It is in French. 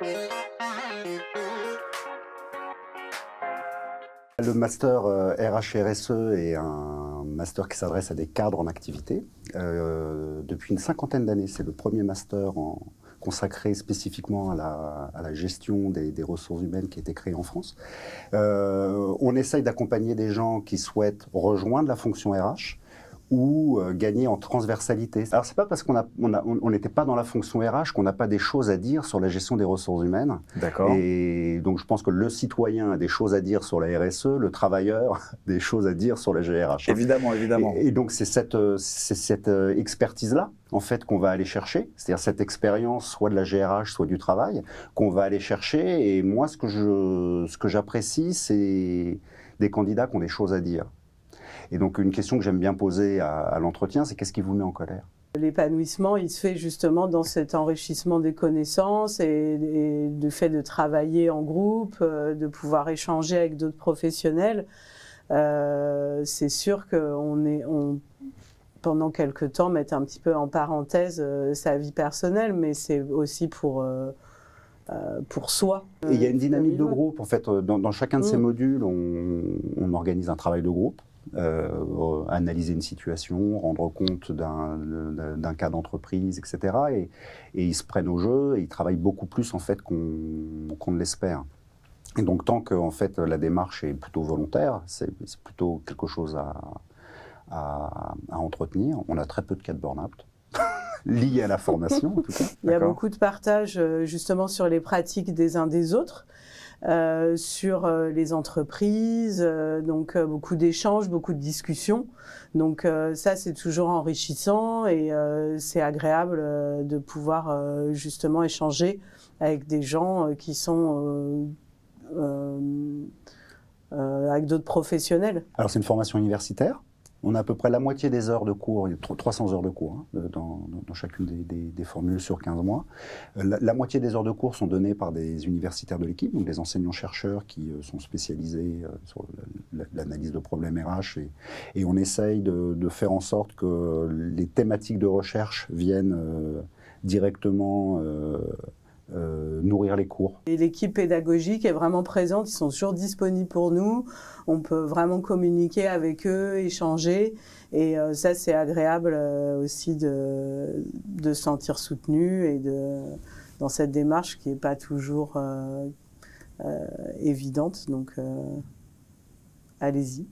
Le master RH et RSE est un master qui s'adresse à des cadres en activité. Depuis une cinquantaine d'années, c'est le premier master consacré spécifiquement à la gestion des ressources humaines qui a été créé en France. On essaye d'accompagner des gens qui souhaitent rejoindre la fonction RH ou gagner en transversalité. Alors c'est pas parce qu'on n'était pas dans la fonction RH qu'on n'a pas des choses à dire sur la gestion des ressources humaines. D'accord. Et donc je pense que le citoyen a des choses à dire sur la RSE, le travailleur a des choses à dire sur la GRH. Évidemment, évidemment. Et donc c'est cette expertise-là, en fait, qu'on va aller chercher, c'est-à-dire cette expérience, soit de la GRH, soit du travail, qu'on va aller chercher. Et moi, ce que j'apprécie, c'est des candidats qui ont des choses à dire. Et donc, une question que j'aime bien poser à l'entretien, c'est qu'est-ce qui vous met en colère? L'épanouissement, il se fait justement dans cet enrichissement des connaissances et du fait de travailler en groupe, de pouvoir échanger avec d'autres professionnels. C'est sûr qu'on pendant quelque temps, mettre un petit peu en parenthèse sa vie personnelle, mais c'est aussi pour soi. Et il y a une dynamique de groupe. En fait, dans chacun de ces modules, on organise un travail de groupe. Analyser une situation, rendre compte d'un cas d'entreprise, etc. Et ils se prennent au jeu et ils travaillent beaucoup plus en fait qu'on ne l'espère. Et donc tant que en fait, la démarche est plutôt volontaire, c'est plutôt quelque chose à entretenir. On a très peu de cas de burn-out. Liés à la formation en tout cas. Il y a beaucoup de partage justement sur les pratiques des uns des autres. Sur les entreprises, donc beaucoup d'échanges, beaucoup de discussions. Donc ça, c'est toujours enrichissant et c'est agréable de pouvoir justement échanger avec des gens qui sont avec d'autres professionnels. Alors c'est une formation universitaire. On a à peu près la moitié des heures de cours, il y a 300 heures de cours dans chacune des formules sur 15 mois. La moitié des heures de cours sont données par des universitaires de l'équipe, donc des enseignants-chercheurs qui sont spécialisés sur l'analyse de problèmes RH. Et on essaye de faire en sorte que les thématiques de recherche viennent directement nourrir les cours. Et l'équipe pédagogique est vraiment présente, ils sont toujours disponibles pour nous, on peut vraiment communiquer avec eux, échanger, et ça c'est agréable aussi de se sentir soutenu et dans cette démarche qui n'est pas toujours évidente, donc allez-y.